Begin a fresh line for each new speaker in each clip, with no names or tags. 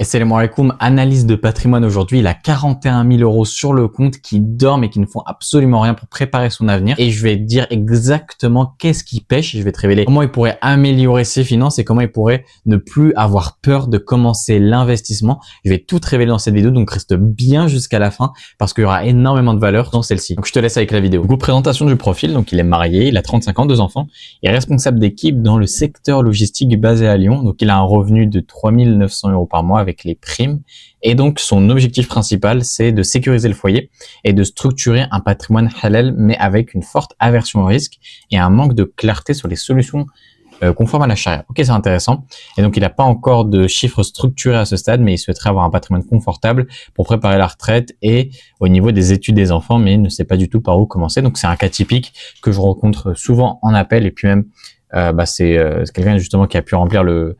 Assalamu alaikum, analyse de patrimoine aujourd'hui. Il a 41 000 euros sur le compte qui dorment et qui ne font absolument rien pour préparer son avenir. Et je vais te dire exactement qu'est-ce qui pêche. Je vais te révéler comment il pourrait améliorer ses finances et comment il pourrait ne plus avoir peur de commencer l'investissement. Je vais tout te révéler dans cette vidéo, donc reste bien jusqu'à la fin parce qu'il y aura énormément de valeur dans celle-ci. Donc je te laisse avec la vidéo. Du coup, présentation du profil. Donc il est marié, il a 35 ans, 2 enfants. Il est responsable d'équipe dans le secteur logistique basé à Lyon. Donc il a un revenu de 3 900 euros par mois avec les primes. Et donc, son objectif principal, c'est de sécuriser le foyer et de structurer un patrimoine halal, mais avec une forte aversion au risque et un manque de clarté sur les solutions conformes à la charia. Ok, c'est intéressant. Et donc, il n'a pas encore de chiffres structurés à ce stade, mais il souhaiterait avoir un patrimoine confortable pour préparer la retraite et au niveau des études des enfants, mais il ne sait pas du tout par où commencer. Donc, c'est un cas typique que je rencontre souvent en appel. Et puis même, c'est quelqu'un justement qui a pu remplir le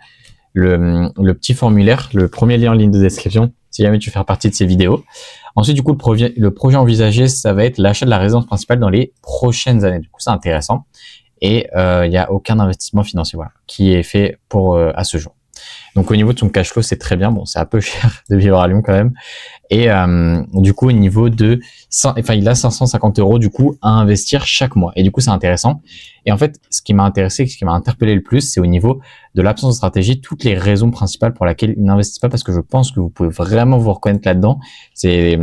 petit formulaire, le premier lien en ligne de description, si jamais tu veux faire partie de ces vidéos. Ensuite, du coup, le projet envisagé, ça va être l'achat de la résidence principale dans les prochaines années. Du coup, c'est intéressant. Et il n'y a aucun investissement financier qui est fait pour à ce jour. Donc, au niveau de son cash flow, c'est très bien. Bon, c'est un peu cher de vivre à Lyon quand même. Et du coup, au niveau de... il a 550 euros du coup à investir chaque mois. Et du coup, c'est intéressant. Et en fait, ce qui m'a intéressé, ce qui m'a interpellé le plus, c'est au niveau de l'absence de stratégie, toutes les raisons principales pour lesquelles il n'investit pas, parce que je pense que vous pouvez vraiment vous reconnaître là-dedans. C'est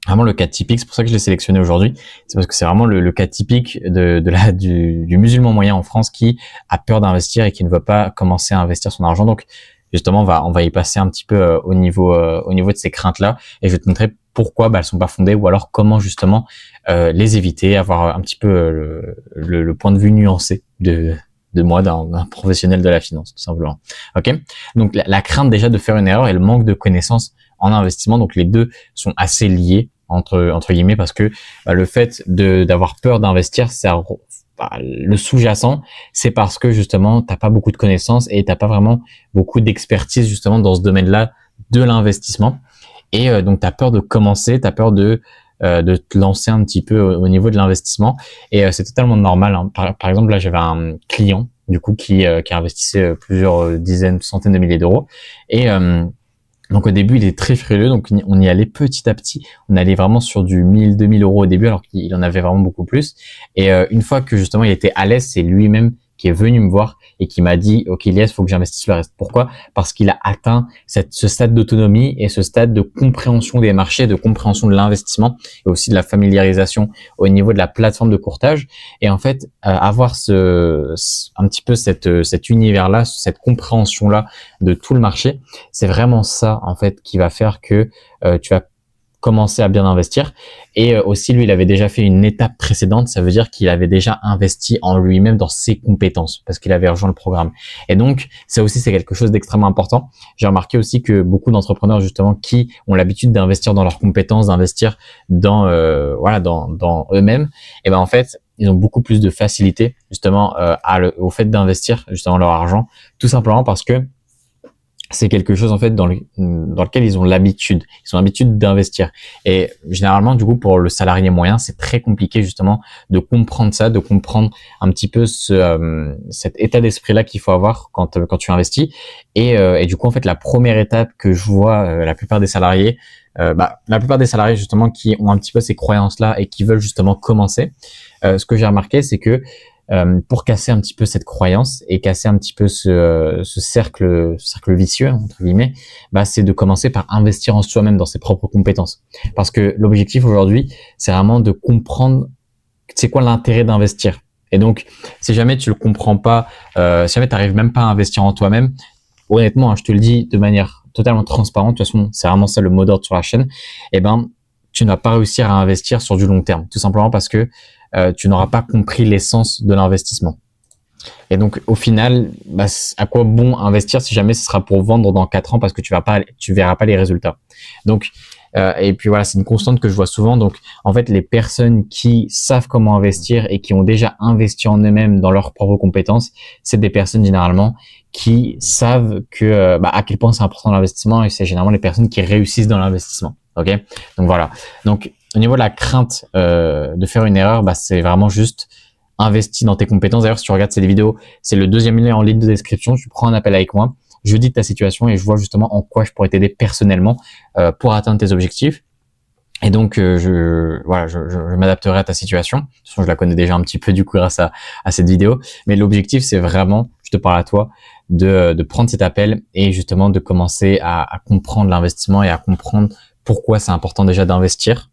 vraiment le cas typique. C'est pour ça que je l'ai sélectionné aujourd'hui. C'est parce que c'est vraiment le cas typique du musulman moyen en France qui a peur d'investir et qui ne veut pas commencer à investir son argent. Donc, justement, on va y passer un petit peu au niveau de ces craintes-là, et je vais te montrer pourquoi elles sont pas fondées, ou alors comment justement les éviter, avoir un petit peu le point de vue nuancé de moi, d'un professionnel de la finance, tout simplement. Ok. Donc la crainte déjà de faire une erreur et le manque de connaissances en investissement, donc les deux sont assez liés entre guillemets, parce que le fait d'avoir peur d'investir, le sous-jacent, c'est parce que justement t'as pas beaucoup de connaissances et t'as pas vraiment beaucoup d'expertise justement dans ce domaine-là de l'investissement, et donc t'as peur de commencer, t'as peur de te lancer un petit peu au niveau de l'investissement, et c'est totalement normal, hein. Par exemple, là j'avais un client du coup qui investissait plusieurs dizaines, centaines de milliers d'euros, et donc au début, il est très frileux, donc on y allait petit à petit. On allait vraiment sur du 1000, 2000 euros au début, alors qu'il en avait vraiment beaucoup plus. Et une fois que justement il était à l'aise, c'est lui-même qui est venu me voir et qui m'a dit « Ok, Elias, faut que j'investisse le reste ». Pourquoi ? Parce qu'il a atteint ce stade d'autonomie et ce stade de compréhension des marchés, de compréhension de l'investissement et aussi de la familiarisation au niveau de la plateforme de courtage. Et en fait, avoir un petit peu cet univers-là, cette compréhension-là de tout le marché, c'est vraiment ça en fait qui va faire que tu vas commencer à bien investir. Et aussi, lui, il avait déjà fait une étape précédente, ça veut dire qu'il avait déjà investi en lui-même, dans ses compétences, parce qu'il avait rejoint le programme. Et donc, ça aussi, c'est quelque chose d'extrêmement important. J'ai remarqué aussi que beaucoup d'entrepreneurs, justement, qui ont l'habitude d'investir dans leurs compétences, d'investir dans eux-mêmes, et ben en fait, ils ont beaucoup plus de facilité, justement, au fait d'investir, justement, leur argent, tout simplement parce que c'est quelque chose en fait dans lequel ils ont l'habitude. Ils ont l'habitude d'investir. Et généralement, du coup, pour le salarié moyen, c'est très compliqué justement de comprendre ça, de comprendre un petit peu cet état d'esprit-là qu'il faut avoir quand tu investis. Et du coup, en fait, la première étape que je vois la plupart des salariés, justement qui ont un petit peu ces croyances-là et qui veulent justement commencer, ce que j'ai remarqué, c'est que pour casser un petit peu cette croyance et casser un petit peu ce cercle vicieux entre guillemets, c'est de commencer par investir en soi-même, dans ses propres compétences. Parce que l'objectif aujourd'hui, c'est vraiment de comprendre c'est quoi l'intérêt d'investir. Et donc, si jamais tu le comprends pas, si jamais tu n'arrives même pas à investir en toi-même, honnêtement, je te le dis de manière totalement transparente, de toute façon, c'est vraiment ça le mot d'ordre sur la chaîne, tu ne vas pas réussir à investir sur du long terme, tout simplement parce que tu n'auras pas compris l'essence de l'investissement. Et donc, au final, à quoi bon investir si jamais ce sera pour vendre dans 4 ans parce que tu verras pas les résultats. Donc, et puis voilà, c'est une constante que je vois souvent. Donc, en fait, les personnes qui savent comment investir et qui ont déjà investi en eux-mêmes dans leurs propres compétences, c'est des personnes généralement qui savent que à quel point c'est important l'investissement, et c'est généralement les personnes qui réussissent dans l'investissement. Ok, donc voilà. Donc au niveau de la crainte de faire une erreur, c'est vraiment juste investir dans tes compétences. D'ailleurs, si tu regardes cette vidéo, c'est le deuxième lien en ligne de description. Tu prends un appel avec moi je dis ta situation et je vois justement en quoi je pourrais t'aider personnellement pour atteindre tes objectifs. Et donc, je m'adapterai à ta situation. De toute façon, je la connais déjà un petit peu du coup grâce à cette vidéo. Mais l'objectif, c'est vraiment, je te parle à toi, de prendre cet appel et justement de commencer à comprendre l'investissement et à comprendre pourquoi c'est important déjà d'investir,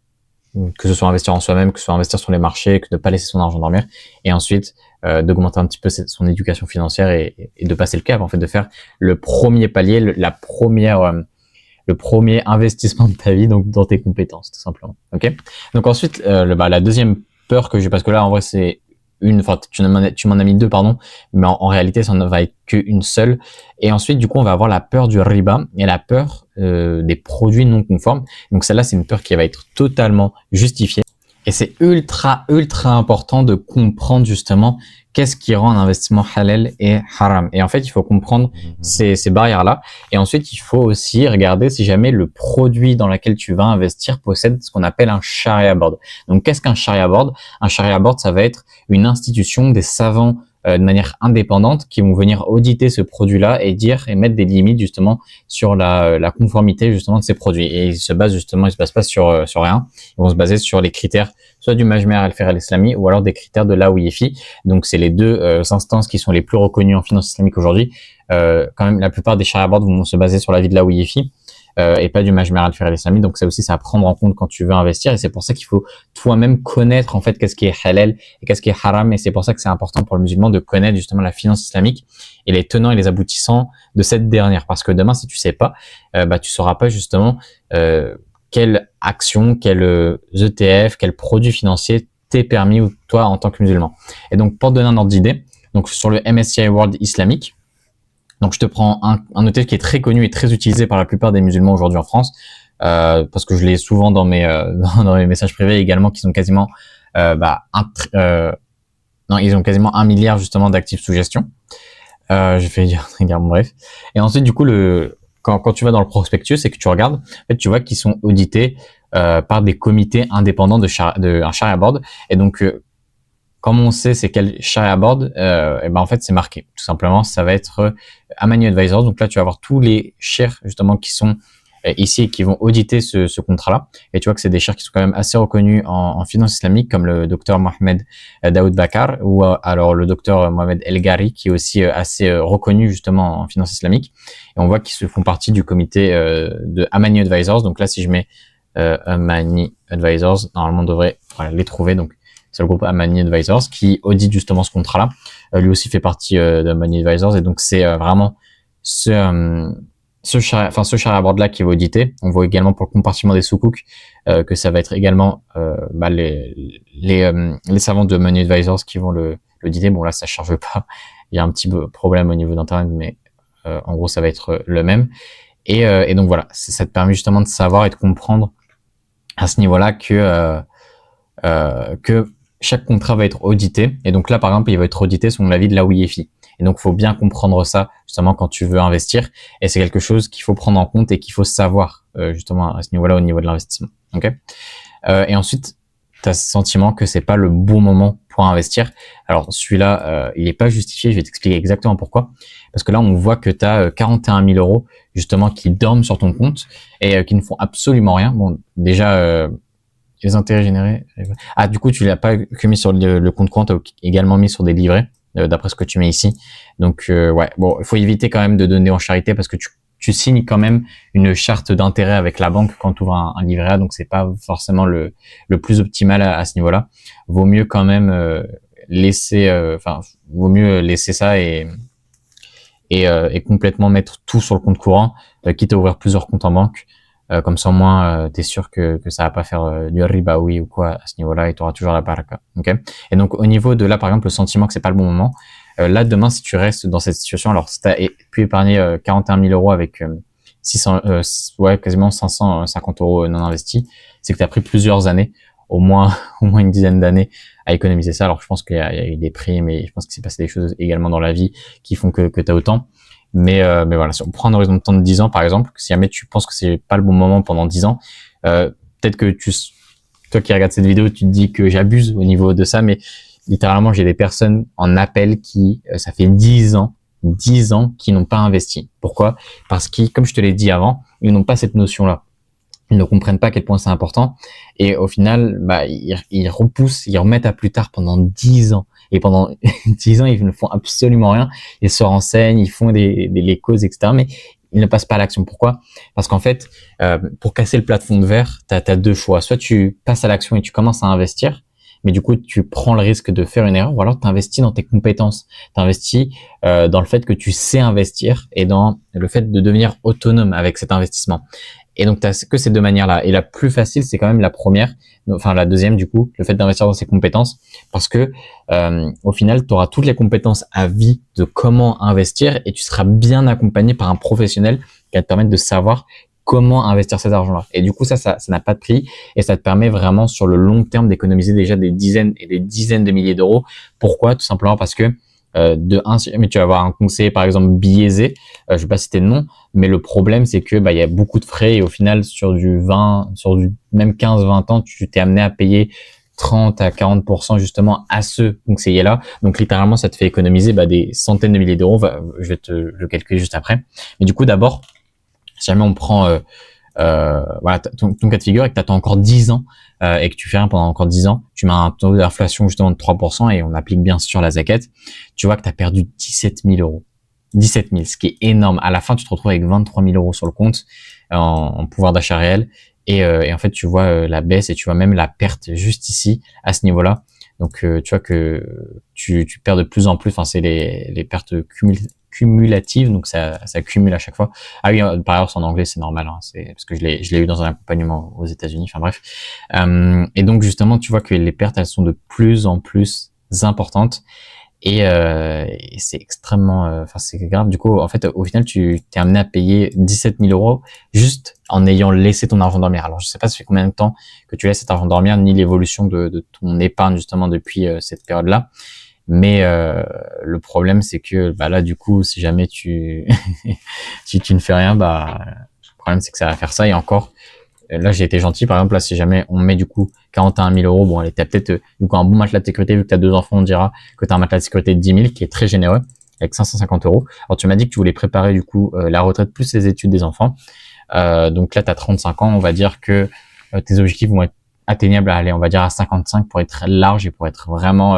que ce soit investir en soi-même, que ce soit investir sur les marchés, que de ne pas laisser son argent dormir. Et ensuite, d'augmenter un petit peu son éducation financière et de passer le cap, en fait, de faire le premier palier, le premier investissement de ta vie, donc dans tes compétences, tout simplement. Ok. Donc ensuite, la deuxième peur que j'ai, parce que là, en vrai, c'est tu m'en as mis deux, pardon, mais en réalité, ça ne va être qu'une seule. Et ensuite, du coup, on va avoir la peur du riba et la peur des produits non conformes. Donc celle-là, c'est une peur qui va être totalement justifiée. Et c'est ultra important de comprendre justement qu'est-ce qui rend un investissement halal et haram. Et en fait, il faut comprendre ces barrières-là. Et ensuite, il faut aussi regarder si jamais le produit dans lequel tu vas investir possède ce qu'on appelle un sharia board. Donc, qu'est-ce qu'un sharia board? Un sharia board, ça va être une institution des savants de manière indépendante qui vont venir auditer ce produit-là et mettre des limites justement sur la conformité justement de ces produits. Et ils se basent pas sur rien. Ils vont se baser sur les critères soit du Majma' al-Fiqh al-Islami ou alors des critères de la l'AOIFI. Donc c'est les deux instances qui sont les plus reconnues en finance islamique aujourd'hui. Quand même, la plupart des sharia boards vont se baser sur l'avis de la l'AOIFI. Et pas du Majma' al-Fiqh al-Islami. Donc ça aussi, c'est à prendre en compte quand tu veux investir. Et c'est pour ça qu'il faut toi-même connaître en fait qu'est-ce qui est halal et qu'est-ce qui est haram. Et c'est pour ça que c'est important pour le musulman de connaître justement la finance islamique et les tenants et les aboutissants de cette dernière. Parce que demain, si tu sais pas, tu sauras pas justement quelle action, quel ETF, quel produit financier t'est permis ou toi en tant que musulman. Et donc pour te donner un ordre d'idée, donc sur le MSCI World islamique. Donc, je te prends un ETF qui est très connu et très utilisé par la plupart des musulmans aujourd'hui en France, parce que je l'ai souvent dans mes messages privés également, qui sont quasiment ils ont quasiment 1 milliard justement d'actifs sous gestion. J'ai fait dire bref. Et ensuite, du coup, quand tu vas dans le prospectus et que tu regardes, en fait, tu vois qu'ils sont audités par des comités indépendants un sharia board. Et donc comme on sait c'est quel sharia board, en fait c'est marqué. Tout simplement, ça va être Amani Advisors. Donc là, tu vas avoir tous les cheikhs justement qui sont ici et qui vont auditer ce contrat-là. Et tu vois que c'est des cheikhs qui sont quand même assez reconnus en finance islamique, comme le docteur Mohamed Daoud Bakar ou alors le docteur Mohamed El Ghari, qui est aussi assez reconnu justement en finance islamique. Et on voit qu'ils se font partie du comité de Amani Advisors. Donc là, si je mets Amani Advisors, normalement on devrait les trouver. Donc c'est le groupe Amani Advisors qui audite justement ce contrat-là. Lui aussi fait partie d'Amani Advisors, et donc c'est vraiment ce sharia board-là qui va auditer. On voit également pour le compartiment des soukouk que ça va être également les savants de Amani Advisors qui vont l'auditer. Bon là, ça charge pas. Il y a un petit problème au niveau d'Internet, mais en gros, ça va être le même. Et donc voilà, ça te permet justement de savoir et de comprendre à ce niveau-là que chaque contrat va être audité. Et donc là, par exemple, il va être audité selon l'avis de la l'AOIFI. Et donc, il faut bien comprendre ça, justement, quand tu veux investir. Et c'est quelque chose qu'il faut prendre en compte et qu'il faut savoir, justement, à ce niveau-là, au niveau de l'investissement. Ok. Et ensuite, tu as ce sentiment que c'est pas le bon moment pour investir. Alors, celui-là, il est pas justifié. Je vais t'expliquer exactement pourquoi. Parce que là, on voit que tu as 41 000 euros, justement, qui dorment sur ton compte et qui ne font absolument rien. Bon, déjà, les intérêts générés. Ah, du coup, tu l'as pas que mis sur le compte courant, tu as également mis sur des livrets, d'après ce que tu mets ici. Donc, ouais, bon, il faut éviter quand même de donner en charité parce que tu signes quand même une charte d'intérêt avec la banque quand tu ouvres un livret A, donc c'est pas forcément le plus optimal à ce niveau-là. Vaut mieux quand même vaut mieux laisser ça et complètement mettre tout sur le compte courant, quitte à ouvrir plusieurs comptes en banque. Comme ça, au moins, t'es sûr que ça va pas faire du ribaoui ou quoi à ce niveau-là, et tu auras toujours la baraka. Ok. Et donc, au niveau de là, par exemple, le sentiment que c'est pas le bon moment, là, demain, si tu restes dans cette situation, alors si t'as pu épargner 41 000 euros avec quasiment 550 euros non investis, c'est que tu as pris plusieurs années, au moins une dizaine d'années à économiser ça. Alors, je pense qu'il y a eu des primes et je pense qu'il s'est passé des choses également dans la vie qui font que tu as autant. Mais voilà, si on prend un horizon de temps de 10 ans, par exemple, si jamais tu penses que c'est pas le bon moment pendant 10 ans, peut-être que toi qui regardes cette vidéo, tu te dis que j'abuse au niveau de ça, mais littéralement, j'ai des personnes en appel qui, ça fait 10 ans 10 ans qui n'ont pas investi. Pourquoi? Parce qu'ils, comme je te l'ai dit avant, ils n'ont pas cette notion-là. Ils ne comprennent pas à quel point c'est important. Et au final, ils repoussent, ils remettent à plus tard pendant 10 ans. Et pendant 10 ans, ils ne font absolument rien. Ils se renseignent, ils font les causes, etc. Mais ils ne passent pas à l'action. Pourquoi? Parce qu'en fait, pour casser le plafond de verre, tu as deux choix. Soit tu passes à l'action et tu commences à investir, mais du coup, tu prends le risque de faire une erreur, ou alors tu investis dans tes compétences. Tu investis dans le fait que tu sais investir et dans le fait de devenir autonome avec cet investissement. Et donc, tu n'as que ces deux manières-là. Et la plus facile, c'est quand même la première, enfin la deuxième du coup, le fait d'investir dans ses compétences, parce que au final, tu auras toutes les compétences à vie de comment investir et tu seras bien accompagné par un professionnel qui va te permettre de savoir comment investir cet argent-là. Et du coup, ça n'a pas de prix et ça te permet vraiment sur le long terme d'économiser déjà des dizaines et des dizaines de milliers d'euros. Pourquoi? Tout simplement parce que mais tu vas avoir un conseiller par exemple biaisé, je vais pas citer de nom, mais le problème c'est que il y a beaucoup de frais et au final sur du même 15-20 ans, tu t'es amené à payer 30 à 40% justement à ce conseiller-là. Donc littéralement, ça te fait économiser des centaines de milliers d'euros. Je vais te le calculer juste après. Mais du coup, d'abord, si jamais on prend voilà, ton cas de figure et que tu attends encore 10 ans et que tu fais rien pendant encore 10 ans, tu mets un taux d'inflation justement de 3% et on applique bien sûr la zaquette, tu vois que tu as perdu 17 000 euros. 17 000, ce qui est énorme. À la fin, tu te retrouves avec 23 000 euros sur le compte en pouvoir d'achat réel et en fait, tu vois la baisse et tu vois même la perte juste ici, à ce niveau-là. Donc, tu vois que tu perds de plus en plus. Enfin, c'est les pertes cumulatives, donc ça cumule à chaque fois. Ah oui, par ailleurs, c'est en anglais, c'est normal, hein, c'est parce que je l'ai eu dans un accompagnement aux États-Unis. Enfin bref. Et donc justement, tu vois que les pertes, elles sont de plus en plus importantes. Et c'est extrêmement, enfin c'est grave. Du coup, en fait, au final, tu t'es amené à payer 17 000 euros juste en ayant laissé ton argent dormir. Alors, je sais pas ça fait combien de temps que tu laisses cet argent dormir, ni l'évolution de ton épargne justement depuis cette période-là. Mais le problème, c'est que là, du coup, si jamais si tu ne fais rien, le problème, c'est que ça va faire ça. Et encore, là, j'ai été gentil. Par exemple, là, si jamais on met du coup 41 000 euros, bon, allez, t'as peut-être du coup un bon matelas de sécurité, vu que t'as deux enfants, on dira que t'as un matelas de sécurité de 10 000 qui est très généreux, avec 550 euros. Alors, tu m'as dit que tu voulais préparer du coup la retraite plus les études des enfants. Donc là, t'as 35 ans. On va dire que tes objectifs vont être atteignables, allez, on va dire à 55 pour être large et pour être vraiment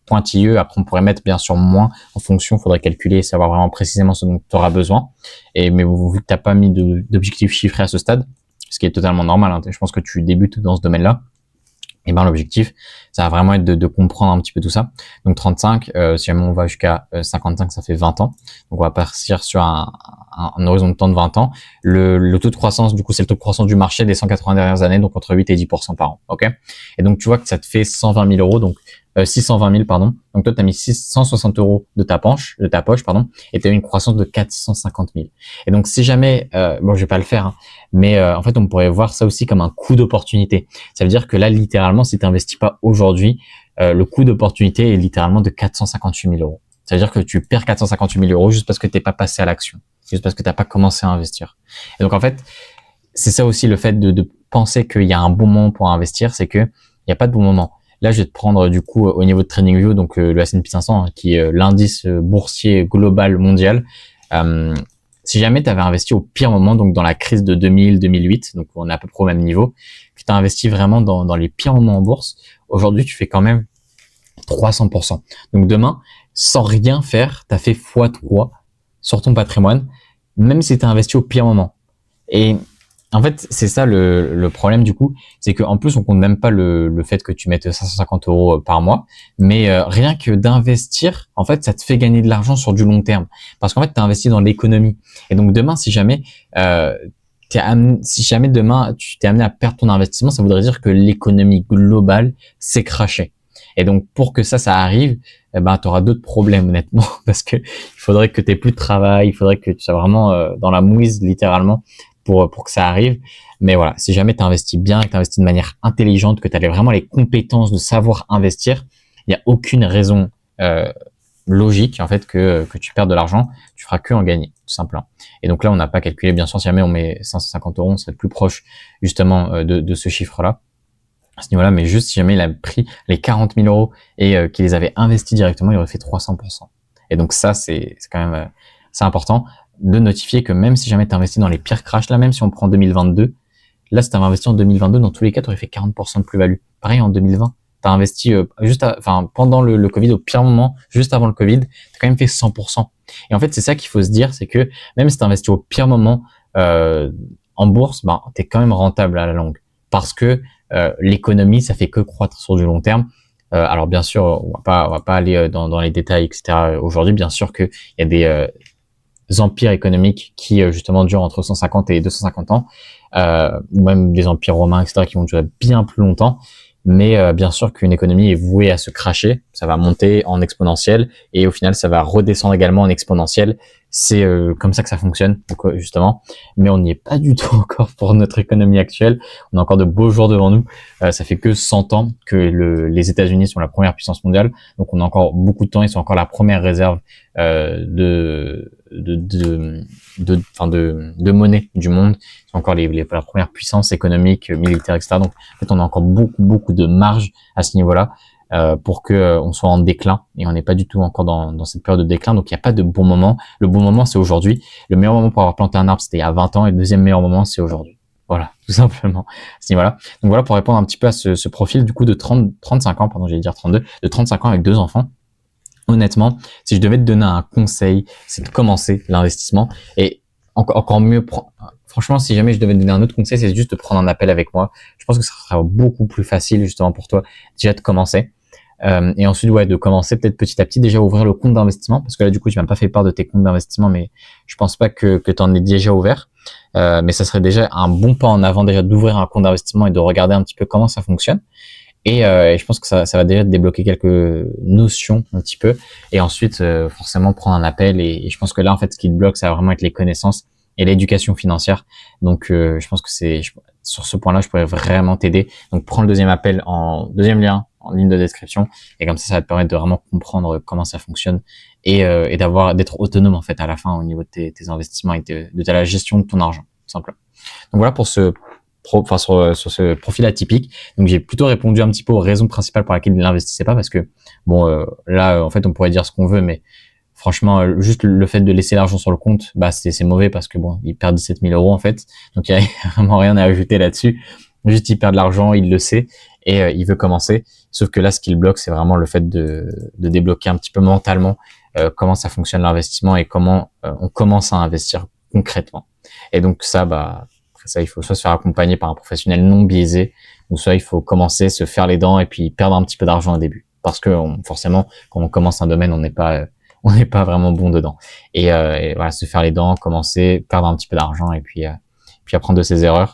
pointilleux. Après, on pourrait mettre bien sûr moins en fonction. Il faudrait calculer et savoir vraiment précisément ce dont tu auras besoin. Mais vu que tu n'as pas mis d'objectifs chiffrés à ce stade, ce qui est totalement normal, hein, je pense que tu débutes dans ce domaine-là, et l'objectif, ça va vraiment être de comprendre un petit peu tout ça. Donc 35, si jamais on va jusqu'à 55, ça fait 20 ans. Donc on va partir sur un horizon de temps de 20 ans. Le taux de croissance, du coup, c'est le taux de croissance du marché des 180 dernières années, donc entre 8 et 10% par an. Ok. Et donc tu vois que ça te fait 120 000 euros, donc 620 000, pardon. Donc toi, tu as mis 660 euros de ta poche, pardon, et tu as eu une croissance de 450 000. Et donc si jamais, bon, je vais pas le faire, hein, mais en fait, on pourrait voir ça aussi comme un coût d'opportunité. Ça veut dire que là, littéralement, si tu n'investis pas aujourd'hui, le coût d'opportunité est littéralement de 458 000 euros. Ça veut dire que tu perds 458 000 euros juste parce que t'es pas passé à l'action, juste parce que t'as pas commencé à investir. Et donc en fait, c'est ça aussi le fait de penser qu'il y a un bon moment pour investir, c'est que il n'y a pas de bon moment. Là, je vais te prendre du coup au niveau de TradingView, donc le S&P 500, hein, qui est l'indice boursier global mondial. Si jamais tu avais investi au pire moment, donc dans la crise de 2000-2008, donc on est à peu près au même niveau, que tu as investi vraiment dans les pires moments en bourse, aujourd'hui tu fais quand même 300%. Donc demain, sans rien faire, tu as fait x3 sur ton patrimoine, même si tu as investi au pire moment. Et en fait, c'est ça le problème du coup, c'est qu'en plus on compte même pas le fait que tu mettes 550 euros par mois, mais rien que d'investir, en fait, ça te fait gagner de l'argent sur du long terme, parce qu'en fait, tu as investi dans l'économie. Et donc demain, si jamais demain tu t'es amené à perdre ton investissement, ça voudrait dire que l'économie globale s'est crashée. Et donc pour que ça arrive, tu auras d'autres problèmes honnêtement, parce que il faudrait que tu aies plus de travail, il faudrait que tu sois vraiment dans la mouise littéralement pour que ça arrive. Mais voilà, si jamais tu investis bien, que tu investis de manière intelligente, que tu as vraiment les compétences de savoir investir, il n'y a aucune raison logique en fait que tu perdes de l'argent, tu feras que en gagner, tout simplement. Et donc là, on n'a pas calculé, bien sûr, si jamais on met 550 euros, on serait plus proche justement de ce chiffre-là, à ce niveau-là, mais juste si jamais il a pris les 40 000 euros et qu'il les avait investis directement, il aurait fait 300%. Et donc ça, c'est quand même c'est important de notifier que même si jamais tu investis dans les pires crashs, là, même si on prend 2022, là, si tu avais investi en 2022, dans tous les cas, tu aurais fait 40% de plus-value. Pareil, en 2020, tu as investi pendant le Covid, au pire moment, juste avant le Covid, tu as quand même fait 100%. Et en fait, c'est ça qu'il faut se dire, c'est que même si tu investis au pire moment en bourse, tu es quand même rentable à la longue. Parce que l'économie, ça fait que croître sur du long terme. Alors bien sûr, on va pas aller dans les détails, etc. Aujourd'hui, bien sûr qu'il y a des empires économiques qui justement durent entre 150 et 250 ans, ou même des empires romains, etc., qui vont durer bien plus longtemps. Mais bien sûr qu'une économie est vouée à se crasher, ça va monter en exponentiel et au final ça va redescendre également en exponentiel. C'est comme ça que ça fonctionne, donc, justement. Mais on n'y est pas du tout encore pour notre économie actuelle. On a encore de beaux jours devant nous. Ça fait que 100 ans que les États-Unis sont la première puissance mondiale, donc on a encore beaucoup de temps. Ils sont encore la première réserve de monnaie du monde. Ils sont encore la première puissance économique, militaire, etc. Donc en fait, on a encore beaucoup de marge à ce niveau-là pour que on soit en déclin, et on n'est pas du tout encore dans cette période de déclin. Donc il n'y a pas de bon moment. Le bon moment, c'est aujourd'hui. Le meilleur moment pour avoir planté un arbre, c'était il y a 20 ans, et le deuxième meilleur moment, c'est aujourd'hui. Voilà, tout simplement. À ce niveau-là. Donc voilà, pour répondre un petit peu à ce profil du coup de 35 ans, pardon, j'allais dire 32, de 35 ans avec 2 enfants. Honnêtement, si je devais te donner un conseil, c'est de commencer l'investissement. Et encore mieux, franchement, si jamais je devais te donner un autre conseil, c'est juste de prendre un appel avec moi. Je pense que ça sera beaucoup plus facile justement pour toi déjà de commencer. Et ensuite, de commencer peut-être petit à petit, déjà ouvrir le compte d'investissement, parce que là, du coup, tu m'as pas fait part de tes comptes d'investissement, mais je pense pas que tu en aies déjà ouvert. Mais ça serait déjà un bon pas en avant déjà d'ouvrir un compte d'investissement et de regarder un petit peu comment ça fonctionne. Et je pense que ça va déjà te débloquer quelques notions un petit peu. Et ensuite, forcément, prendre un appel. Et je pense que là, en fait, ce qui te bloque, ça va vraiment être les connaissances et l'éducation financière. Donc, je pense que sur ce point-là, je pourrais vraiment t'aider. Donc, prends le deuxième appel deuxième lien en ligne de description. Et comme ça va te permettre de vraiment comprendre comment ça fonctionne et d'être autonome, en fait, à la fin, au niveau de tes investissements et de la gestion de ton argent, tout simplement. Donc, voilà pour sur ce profil atypique. Donc j'ai plutôt répondu un petit peu aux raisons principales pour lesquelles il n'investissait pas, parce que là en fait on pourrait dire ce qu'on veut, mais franchement juste le fait de laisser l'argent sur le compte, c'est mauvais, parce que il perd 17 000 euros en fait, donc il y a vraiment rien à ajouter là-dessus. Juste il perd de l'argent, il le sait, et il veut commencer. Sauf que là ce qui le bloque, c'est vraiment le fait de débloquer un petit peu mentalement comment ça fonctionne l'investissement et comment on commence à investir concrètement. Et donc ça, après ça, il faut soit se faire accompagner par un professionnel non biaisé, ou soit il faut commencer, se faire les dents et puis perdre un petit peu d'argent au début. Parce que forcément, quand on commence un domaine, on n'est pas vraiment bon dedans. Et voilà, se faire les dents, commencer, perdre un petit peu d'argent et puis apprendre de ses erreurs.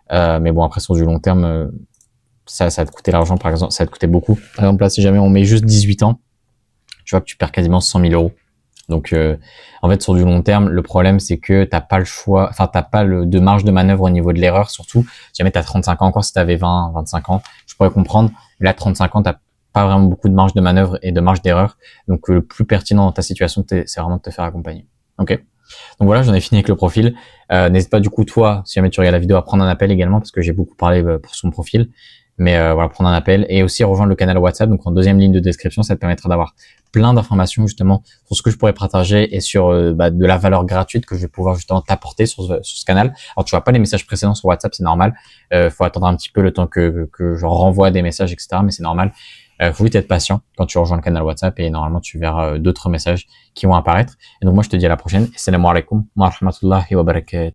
Mais bon, après sur du long terme, ça va te coûter l'argent, par exemple, ça va te coûter beaucoup. Par exemple là, si jamais on met juste 18 ans, tu vois que tu perds quasiment 100 000 euros. Donc, en fait, sur du long terme, le problème, c'est que t'as pas le choix, enfin, t'as pas de marge de manœuvre au niveau de l'erreur, surtout si jamais t'as 35 ans. Encore si t'avais 20, 25 ans, je pourrais comprendre. Mais là, 35 ans, t'as pas vraiment beaucoup de marge de manœuvre et de marge d'erreur. Donc, le plus pertinent dans ta situation, c'est vraiment de te faire accompagner. Ok. Donc voilà, j'en ai fini avec le profil. N'hésite pas, du coup, toi, si jamais tu regardes la vidéo, à prendre un appel également, parce que j'ai beaucoup parlé pour son profil. Mais voilà, prendre un appel et aussi rejoindre le canal WhatsApp. Donc en deuxième ligne de description, ça te permettra d'avoir plein d'informations justement sur ce que je pourrais partager et sur de la valeur gratuite que je vais pouvoir justement t'apporter sur ce canal. Alors tu vois pas les messages précédents sur WhatsApp, c'est normal. Faut attendre un petit peu le temps que je renvoie des messages, etc. Mais c'est normal. Faut vite être patient quand tu rejoins le canal WhatsApp, et normalement tu verras d'autres messages qui vont apparaître. Et donc moi je te dis à la prochaine. Assalamu alaikum wa rahmatullahi wa barakatuh.